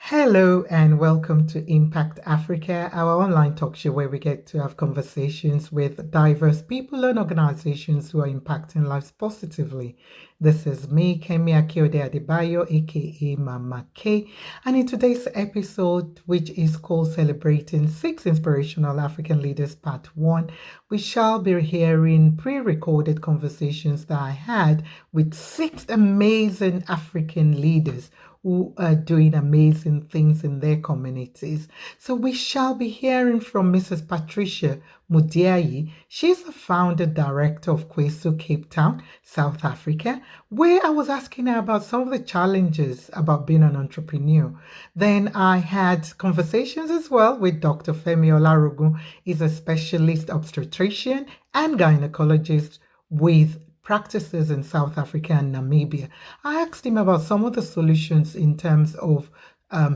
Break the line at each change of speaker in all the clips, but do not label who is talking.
Hello and welcome to Impact Africa, our online talk show where we get to have conversations with diverse people and organizations who are impacting lives positively. This is me, Kemi Akiode Adebayo, aka Mama K, and in today's episode, which is called Celebrating Six Inspirational African Leaders Part 1, we shall be hearing pre-recorded conversations that I had with six amazing African leaders who are doing amazing things in their communities. So we shall be hearing from Mrs. Patricia Mudiayi. She's the founder director of Kwesu, Cape Town, South Africa, where I was asking her about some of the challenges about being an entrepreneur. Then I had conversations as well with Dr. Femi Olarogun. He's a specialist obstetrician and gynecologist with practices in South Africa and Namibia. I asked him about some of the solutions in terms of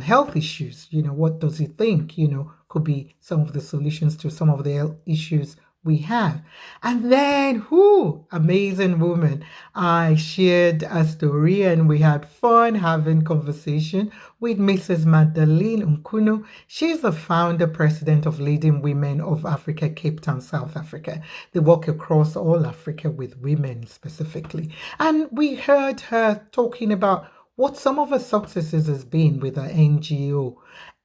health issues. What does he think, could be some of the solutions to some of the health issues we have. And then, amazing woman. I shared a story and we had fun having conversation with Mrs. Magdalene Nkuno. She's the founder, president of Leading Women of Africa, Cape Town, South Africa. They work across all Africa with women specifically. And we heard her talking about what some of her successes has been with her NGO.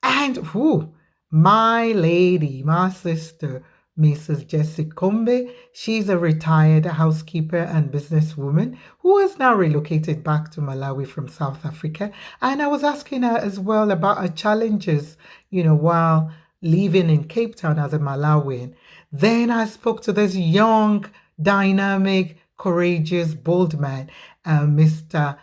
And my lady, my sister, Mrs. Jessie Kombe. She's a retired housekeeper and businesswoman who has now relocated back to Malawi from South Africa. And I was asking her as well about her challenges, while living in Cape Town as a Malawian. Then I spoke to this young, dynamic, courageous, bold man, Mr.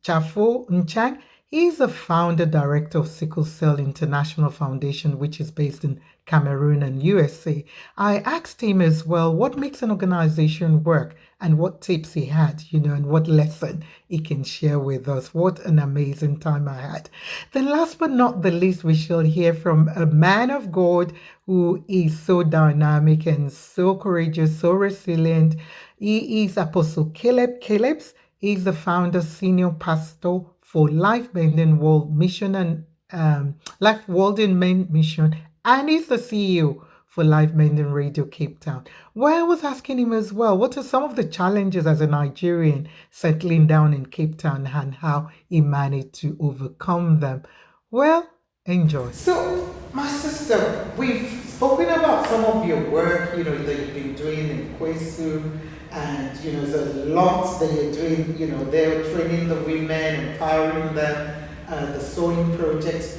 Chafo Nchang. He's the founder director of Sickle Cell International Foundation, which is based in Cameroon and USA. I asked him as well what makes an organization work and what tips he had, and what lesson he can share with us. What an amazing time I had. Then last but not the least, we shall hear from a man of God who is so dynamic and so courageous, so resilient. He is Apostle Caleb Calebs. He's the founder, senior pastor for Life Bending World Mission and Life World in Men Mission, and he's the CEO for Life Bending Radio Cape Town. Where I was asking him as well, what are some of the challenges as a Nigerian settling down in Cape Town and how he managed to overcome them? Well, enjoy. So, my sister, we've spoken about some of your work, that you've been doing in Kwesu. And there's a lot that you're doing, they're training the women, empowering them, the sewing project.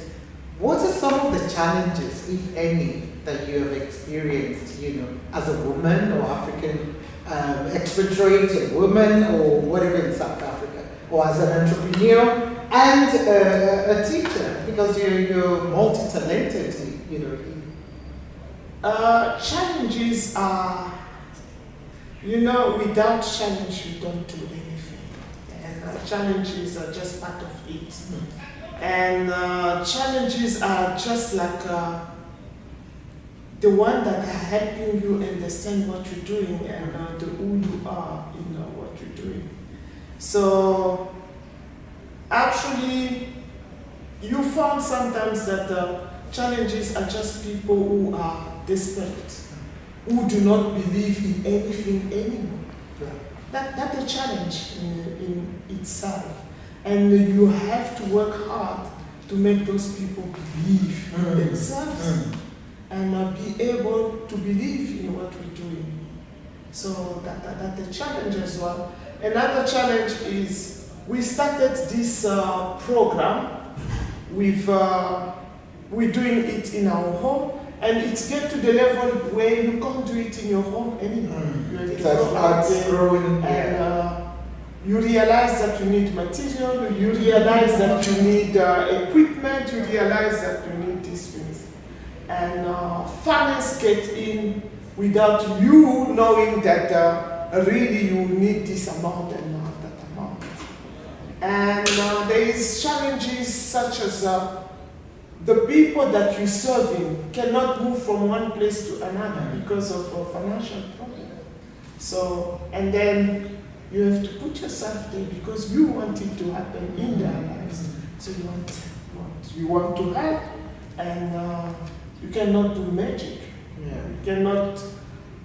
What are some of the challenges, if any, that you have experienced, as a woman or African expatriated woman or whatever in South Africa, or as an entrepreneur and a teacher, because you're multi-talented,
Challenges are, without challenge, you don't do anything. And challenges are just part of it. Mm-hmm. And challenges are just like the one that are helping you understand what you're doing and who you are, what you're doing. So, actually, you found sometimes that challenges are just people who are desperate, who do not believe in anything anymore. That's a challenge in itself. And you have to work hard to make those people believe in themselves and be able to believe in what we're doing. So that's a challenge as well. Another challenge is we started this program with we're doing it in our home. And it's get to the level where you can't do it in your home anymore. You have to go out there and you realize that you need material, you realize that you need equipment, you realize that you need these things. And finance get in without you knowing that really you need this amount and not that amount. And there is challenges such as the people that you're serving cannot move from one place to another because of a financial problem. So, and then you have to put yourself there because you want it to happen in their lives. So you want you want to help, and you cannot do magic.
Yeah.
You cannot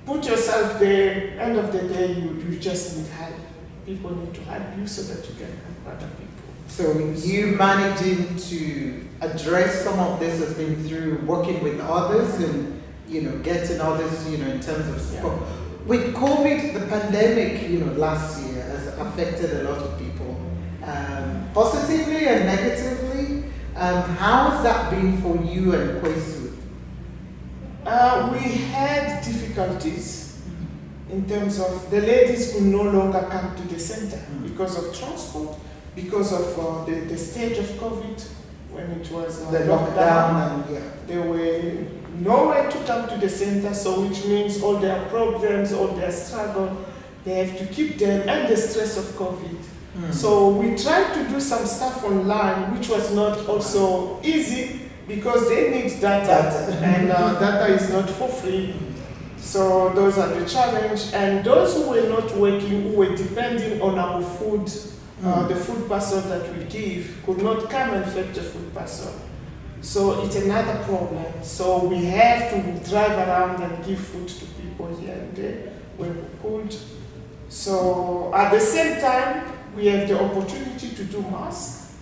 put yourself there. End of the day, you just need help. People need to help you so that you can help other people.
So you managing to address some of this has been through working with others and, getting others, in terms of support.
Yeah.
With COVID, the pandemic, last year has affected a lot of people, positively and negatively. How has that been for you and Kwesu?
We had difficulties in terms of the ladies could no longer come to the center because of transport, because of the stage of COVID when it was
The lockdown and
They were nowhere to come to the center, so which means all their problems, all their struggle, they have to keep them, and the stress of COVID. So we tried to do some stuff online, which was not also easy because they need data, and data is not for free. So those are the challenge. And those who were not working, who were depending on our food, the food parcel that we give, could not come and fetch the food parcel. So it's another problem. So we have to drive around and give food to people here and there when we could. So at the same time, we have the opportunity to do masks.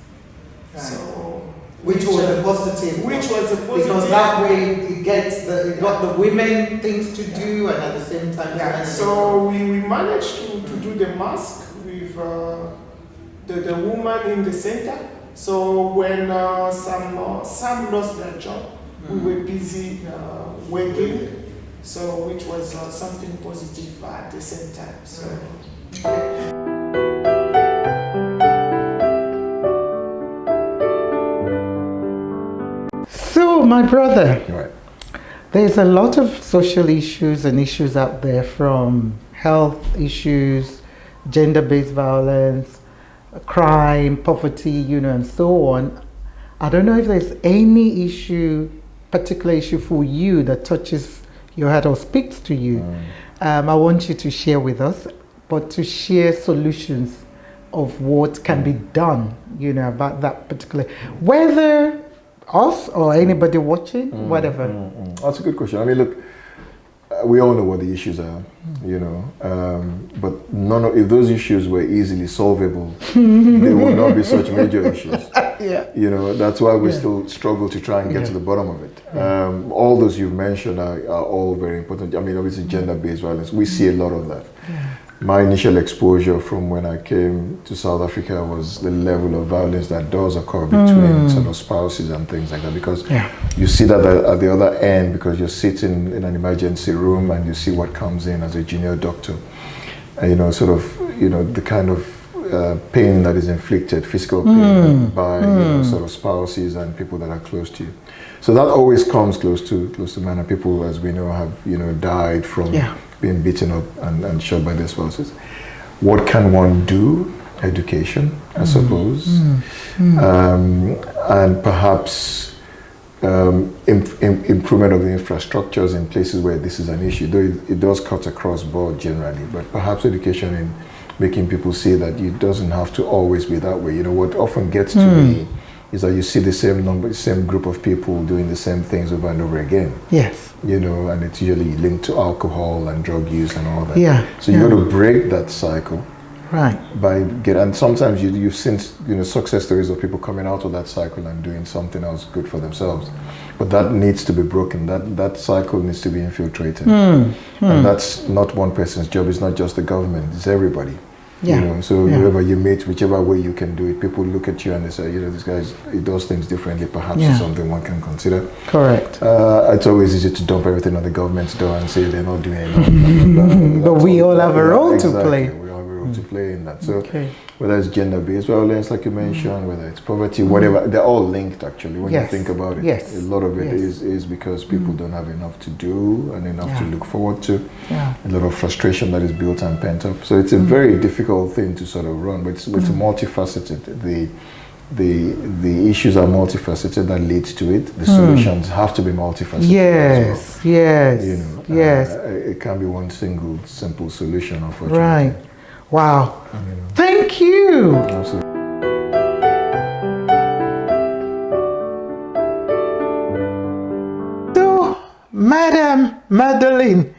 Right.
So
which was a positive.
Which was a positive.
Because that way it got the women things to do, and at the same time.
Yeah. So we managed to do the mask with the woman in the center. So when some lost their job, we were busy working. So which was something positive at the same time. So.
So, my brother,
Right.
there's a lot of social issues and issues out there, from health issues, gender-based violence, crime, poverty, and so on. I don't know if there's any particular issue for you that touches your heart or speaks to you. I want you to share with us, but to share solutions of what can be done, about that particular, whether us or anybody watching, whatever.
That's a good question. I mean, look, we all know what the issues are, but if those issues were easily solvable, they would not be such major issues.
Yeah.
That's why we still struggle to try and get to the bottom of it. All those you've mentioned are all very important. I mean, obviously gender-based violence, we see a lot of that. My initial exposure from when I came to South Africa was the level of violence that does occur between sort of spouses and things like that, because you see that at the other end, because you're sitting in an emergency room and you see what comes in as a junior doctor, the kind of pain that is inflicted, physical pain by sort of spouses and people that are close to you. So that always comes close to man, and people, as we know, have died from being beaten up and shot by their spouses. What can one do? Education, I suppose, and perhaps improvement of the infrastructures in places where this is an issue. Though it does cut across board generally, but perhaps education in making people see that it doesn't have to always be that way. What often gets to me is that you see the same group of people doing the same things over and over again.
Yes.
And it's usually linked to alcohol and drug use and all that.
Yeah.
So you got to break that cycle.
Right.
And sometimes you've seen success stories of people coming out of that cycle and doing something else good for themselves. But that needs to be broken. That cycle needs to be infiltrated. And that's not one person's job. It's not just the government. It's everybody. Whoever you meet, whichever way you can do it, people look at you and they say, this guy, he does things differently. Perhaps it's something one can consider.
Correct.
It's always easy to dump everything on the government's door and say they're not doing enough.
But we all have a role to play.
We all have a role to play in that. So whether it's gender-based violence, like you mentioned, whether it's poverty, whatever, they're all linked actually when you think about it.
Yes.
A lot of it is because people don't have enough to do and enough to look forward to. A lot of frustration that is built and pent up. So it's a very difficult thing to sort of run, but it's multifaceted. The issues are multifaceted that leads to it. The solutions have to be multifaceted.
Yes, well. yes.
It can't be one single simple solution, unfortunately.
Right. Wow. Thank you.
Absolutely.
Madam Madeline,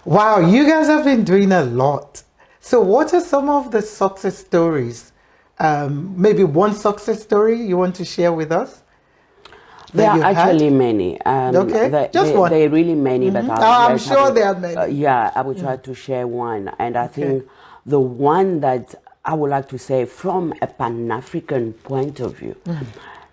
wow, you guys have been doing a lot. So what are some of the success stories? Maybe one success story you want to share with us?
There are
you've
actually
had?
many.
Okay, just one.
There are really many, but
I'm sure there are many.
yeah, I will try to share one. And I think the one that I would like to say from a Pan-African point of view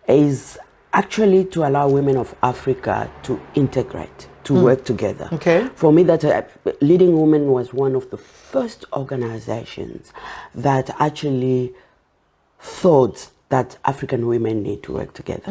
is actually to allow women of Africa to integrate, to work together.
Okay.
For me, that Leading Women was one of the first organizations that actually thought that African women need to work together.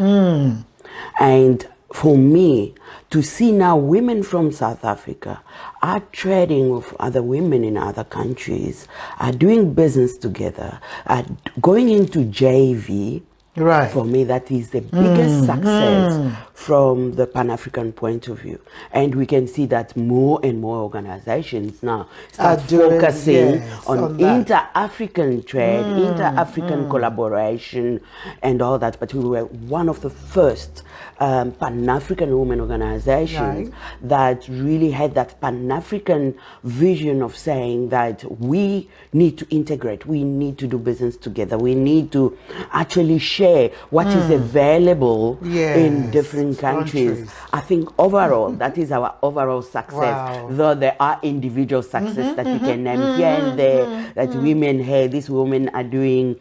And for me, to see now women from South Africa are trading with other women in other countries, are doing business together, are going into JV,
Right.
for me, that is the biggest success from the Pan-African point of view. And we can see that more and more organizations now start focusing on inter-African trade, inter-African collaboration and all that. But we were one of the first Pan-African women organizations that really had that Pan-African vision of saying that we need to integrate, we need to do business together, we need to actually share what is available in different countries. I think overall, that is our overall success. Though there are individual success that we can name here and there, that women, hey, these women are doing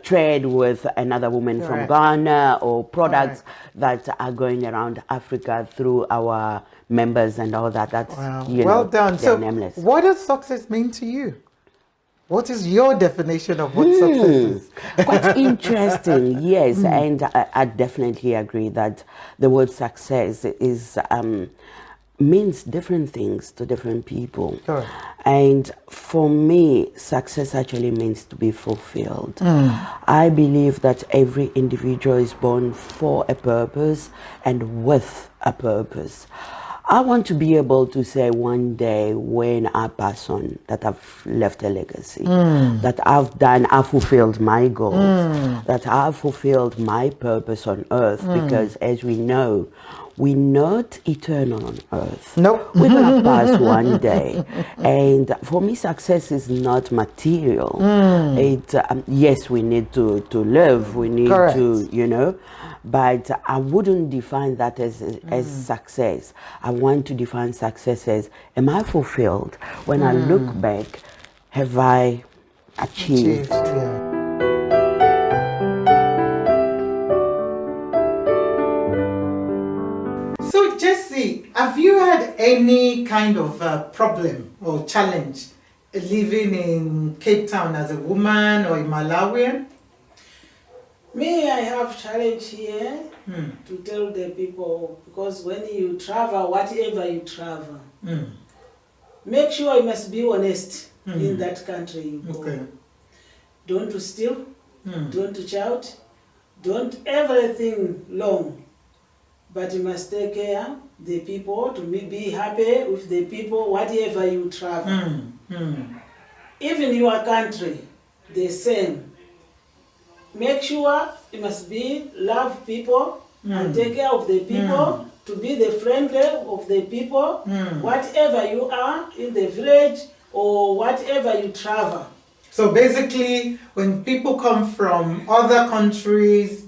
trade with another woman from Ghana, or products that are going around Africa through our members and all that. That's
well done. So,
nameless.
what does success mean to you? What is your definition of what success is?
Quite interesting, yes. And I definitely agree that the word success is means different things to different people.
Sure.
And for me, success actually means to be fulfilled. I believe that every individual is born for a purpose and with a purpose. I want to be able to say one day when I pass on that I've left a legacy, that I've fulfilled my goals, that I've fulfilled my purpose on earth, because as we know, we're not eternal on earth.
Nope.
We're going to pass one day. And for me, success is not material. Yes, we need to live, we need to, but I wouldn't define that as success. I want to define success as, am I fulfilled? When I look back, have I achieved?
So, Jesse, have you had any kind of problem or challenge living in Cape Town as a woman or a Malawian?
Me, I have challenge here to tell the people, because when you travel, whatever you travel, make sure you must be honest in that country you go. Don't to steal, don't to shout, don't everything long, but you must take care the people, to be happy with the people, whatever you travel. Even your country, the same. Make sure you must be love people and take care of the people, to be the friendly of the people, whatever you are in the village or whatever you travel.
So basically, when people come from other countries,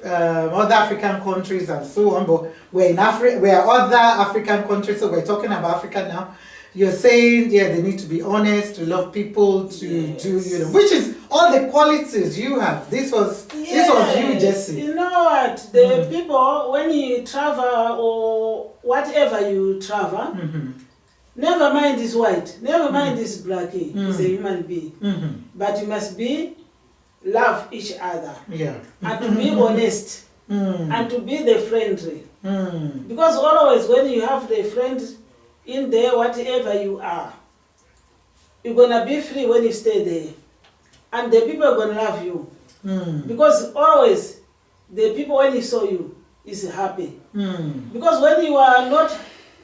other African countries and so on, but we're in Africa, we're other African countries, so we're talking about Africa now. You're saying, they need to be honest, to love people, to do, which is all the qualities you have. This was you, Jesse.
You know what? The people, when you travel or whatever you travel, never mind is white, never mind is black, is a human being. But you must love each other. And to be honest. And to be the friendly. Because always when you have the friends in there, whatever you are, you're gonna be free when you stay there. And the people are gonna love you. Because always the people when you saw you is happy. Because when you are not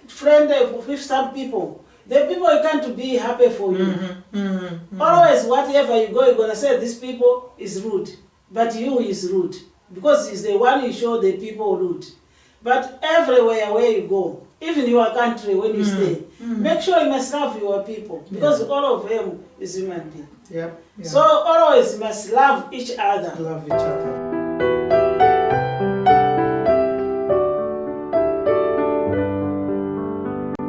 friendly with some people, the people can't be happy for you. Always whatever you go, you're gonna say this people is rude, but you is rude. Because it's the one you show the people rude.
But everywhere where you go, even your country when you stay, make sure you must love your people, because all of them is human being.
Yep. Yeah.
So always must love each other.
Love each other.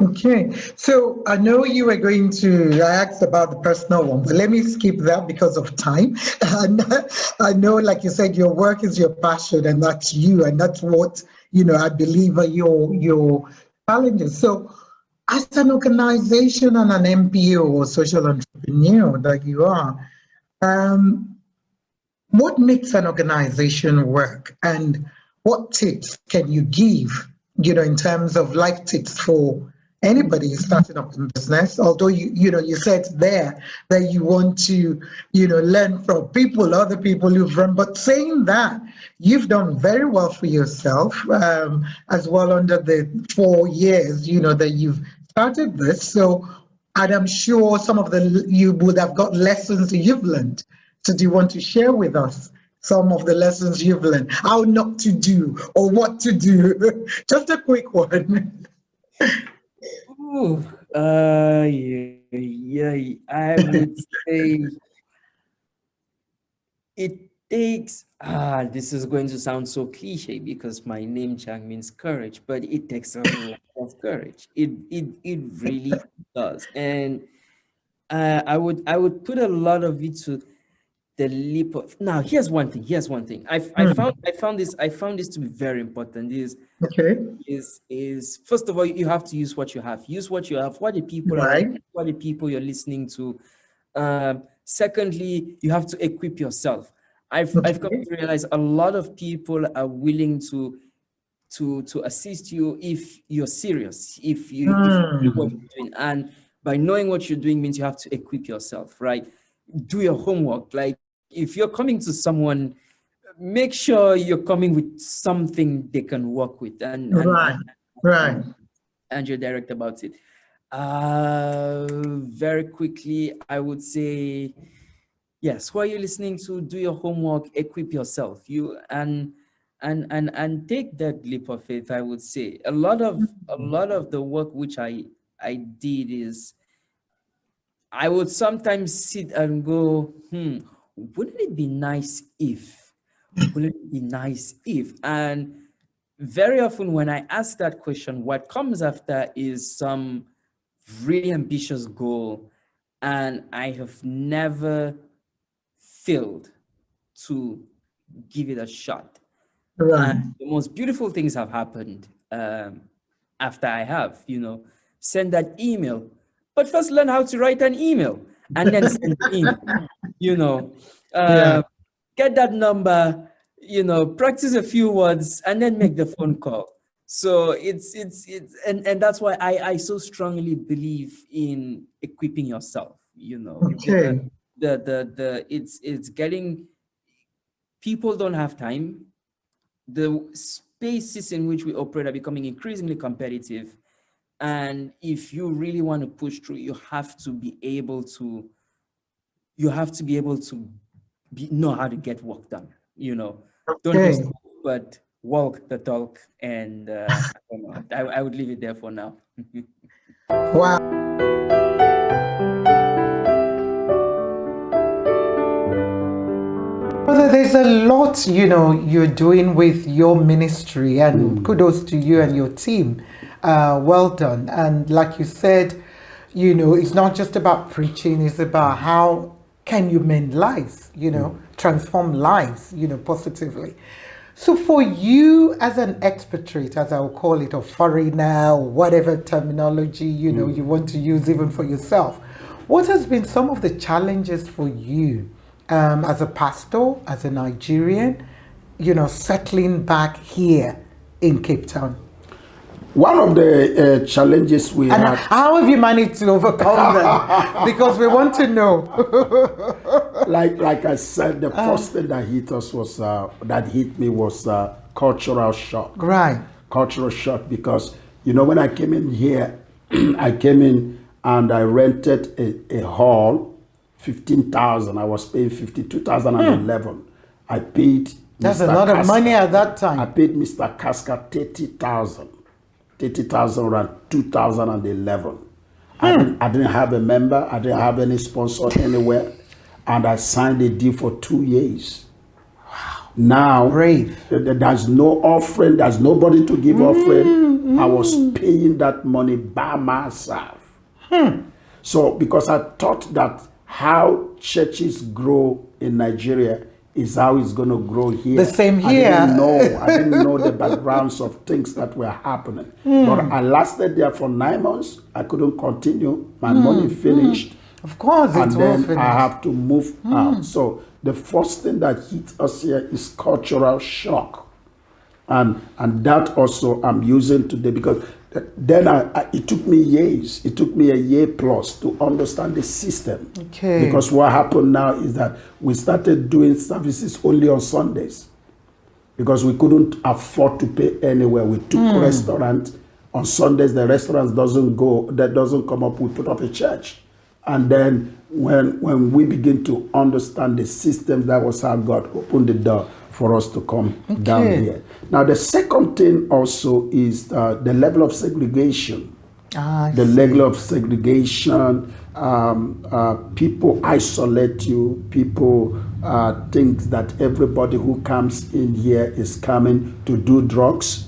Okay, so I know you were going to, I asked about the personal one, but let me skip that because of time. And I know, like you said, your work is your passion, and that's you, and that's what, I believe are your challenges. So as an organization and an MPO or social entrepreneur that you are, what makes an organization work, and what tips can you give, in terms of life tips for anybody who's starting up in business? Although you said there that you want to, learn from people, other people who've run, but saying that, you've done very well for yourself, as well under the 4 years, that you've started this. So, and I'm sure you would have got lessons you've learned. So do you want to share with us some of the lessons you've learned, how not to do or what to do? Just a quick one.
Ooh, yeah, I would say it takes, this is going to sound so cliche because my name Chang means courage, but it takes a lot of courage. It really does. And I would put a lot of it to the leap of. Now here's one thing I found this to be very important.
Okay.
Is first of all, you have to use what you have. What the people
Right.
around, what the people you're listening to. Secondly, you have to equip yourself. I've come to realize a lot of people are willing to assist you if you're serious, if you know what you're doing. And by knowing what you're doing means you have to equip yourself, right? Do your homework. Like if you're coming to someone, make sure you're coming with something they can work with, and you're direct about it. Very quickly, I would say, yes, who are you listening to? Do your homework, equip yourself. And take that leap of faith. I would say a lot of the work which I did is, I would sometimes sit and go, wouldn't it be nice if? Wouldn't it be nice if? And very often when I ask that question, what comes after is some really ambitious goal, and I have never failed to give it a shot. And the most beautiful things have happened after I have, send that email. But first learn how to write an email and then send the email, get that number, practice a few words and then make the phone call. So it's and that's why I so strongly believe in equipping yourself,
Okay.
It's getting, people don't have time. The spaces in which we operate are becoming increasingly competitive. And if you really want to push through, you have to be able to know how to get work done, Don't just talk, but walk the talk. And I don't know, I would leave it there for now.
Wow. Brother, there's a lot, you're doing with your ministry, and kudos to you and your team. Well done. And like you said, it's not just about preaching, it's about how can you mend lives, transform lives, positively. So for you as an expatriate, as I'll call it, or foreigner, or whatever terminology, you want to use even for yourself, what has been some of the challenges for you as a pastor, as a Nigerian, settling back here in Cape Town?
One of the challenges we had.
How have you managed to overcome them? Because we want to know.
like I said, the first thing that hit me was cultural shock.
Right.
Cultural shock, because when I came in here, I came in and I rented a hall, 15,000. I was paying 50, 2011. I paid
That's
Mr.
a lot of
Casca.
money at that
I
time.
paid Mr. Casca 30,000 rand, 2011. I didn't have a member. I didn't have any sponsor anywhere. And I signed a deal for 2 years. Now,
Brave.
there's no offering. There's nobody to give offering. I was paying that money by myself. So, because I thought that how churches grow in Nigeria is how it's going to grow here.
The same here.
I didn't know the backgrounds of things that were happening. But I lasted there for 9 months. I couldn't continue. My money finished.
Of course,
And
it will
then
finish.
I have to move out. So the first thing that hits us here is cultural shock. And that also I'm using today, because then it took me years. It took me a year plus to understand the system.
Okay.
Because what happened now is that we started doing services only on Sundays, because we couldn't afford to pay anywhere. We took restaurant on Sundays. The restaurant doesn't come up. We put up a church. And then when we begin to understand the system, that was how God opened the door for us to come down here. Now, the second thing also is the level of segregation. The level of segregation, people isolate you. People think that everybody who comes in here is coming to do drugs.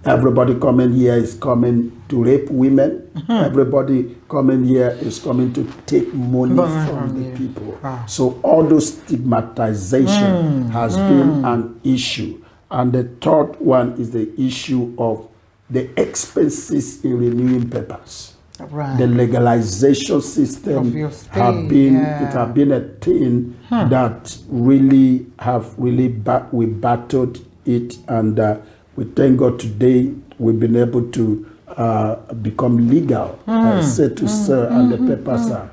Everybody coming here is coming to rape women. Everybody coming here is coming to take money from the people. So all those stigmatization has been an issue. And the third one is the issue of the expenses in renewing papers.
Right.
The legalization system
Of your stay,
it have been a thing that we battled it, and we thank God today we've been able to become legal, say to sell, and the papers are.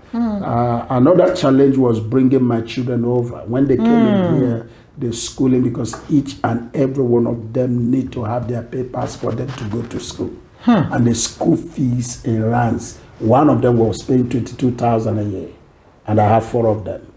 Another challenge was bringing my children over. When they came in here, the schooling, because each and every one of them need to have their papers for them to go to school. And the school fees in rands, one of them was paying 22,000 a year, and I have 4 of them.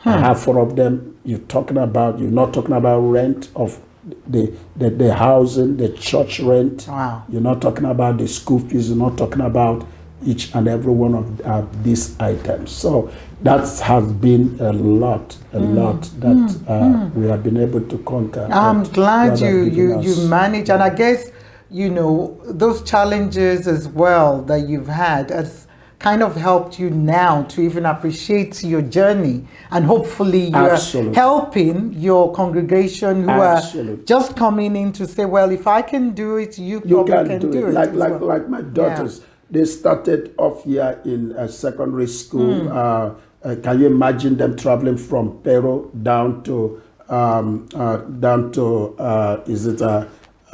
I have 4 of them. You're not talking about rent of the housing, the church rent.
Wow.
You're not talking about the school fees. You're not talking about each and every one of these items. So that has been a lot that we have been able to conquer.
I'm glad
God has
you
given us.
manage, and I guess those challenges as well that you've had has kind of helped you now to even appreciate your journey, and hopefully you're
Absolutely.
helping your congregation who
Absolutely.
are just coming in to say, well, if I can do it, you probably can do it. as well.
Like my daughters, they started off here in secondary school. Can you imagine them traveling from Peru down to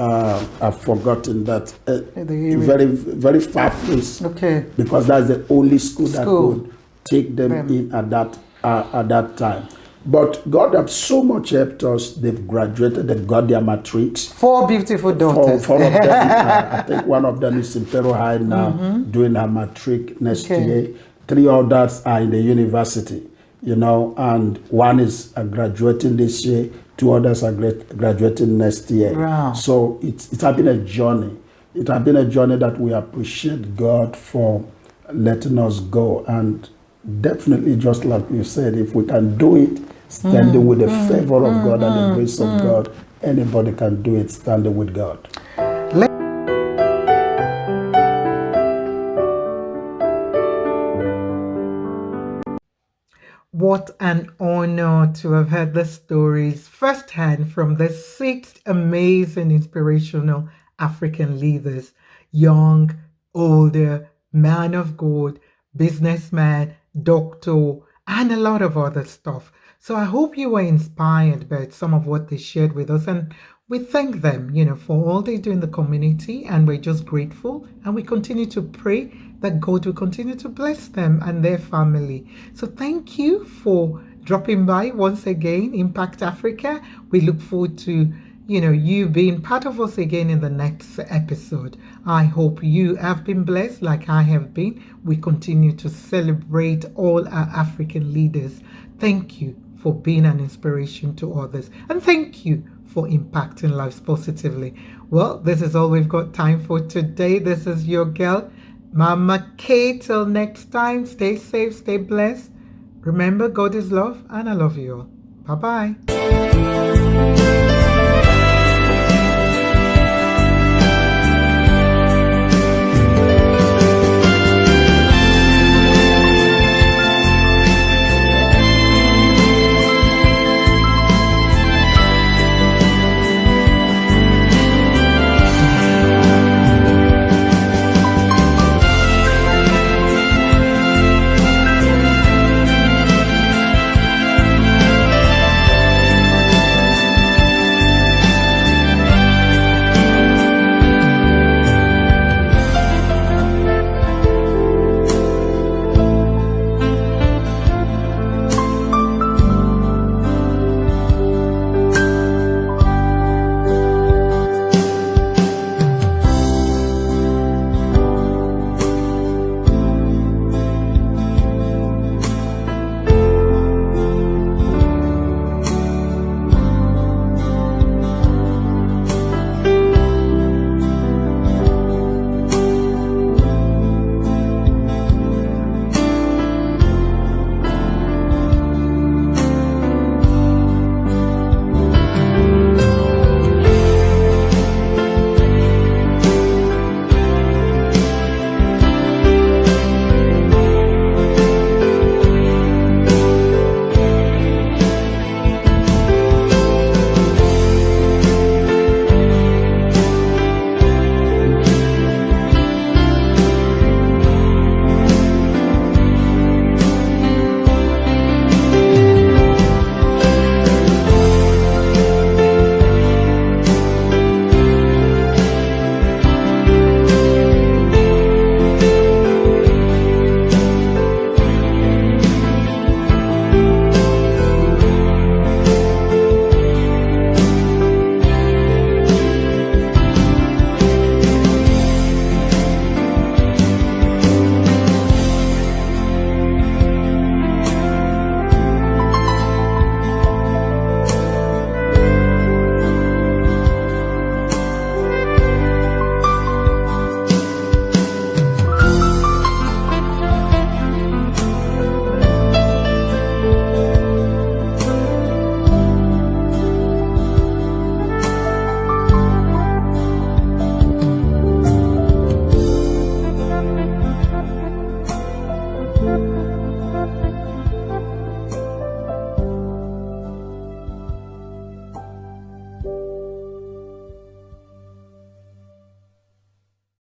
I've forgotten that very very far place.
Okay.
Because that's the only school that could take them in at that time. But God has so much helped us. They've graduated. They've got their matrics.
4 beautiful daughters.
Four of them. I think one of them is in Peru High now, doing her matric next year. 3 others are in the university, and one is graduating this year. 2 others are graduating next year.
Wow.
So it has been a journey. It has been a journey that we appreciate God for letting us go. And definitely, just like you said, if we can do it, standing with the favor of God and the grace of God, anybody can do it standing with God.
What an honor to have heard the stories firsthand from the 6 amazing inspirational African leaders, young, older, man of God, businessman, doctor, and a lot of other stuff. So I hope you were inspired by some of what they shared with us, and we thank them, for all they do in the community, and we're just grateful, and we continue to pray that God will continue to bless them and their family. So thank you for dropping by once again, Impact Africa. We look forward to, you being part of us again in the next episode. I hope you have been blessed like I have been. We continue to celebrate all our African leaders. Thank you for being an inspiration to others. And thank you for impacting lives positively. Well, this is all we've got time for today. This is your girl, Mama K. Till next time, stay safe, stay blessed. Remember, God is love, and I love you all. Bye-bye.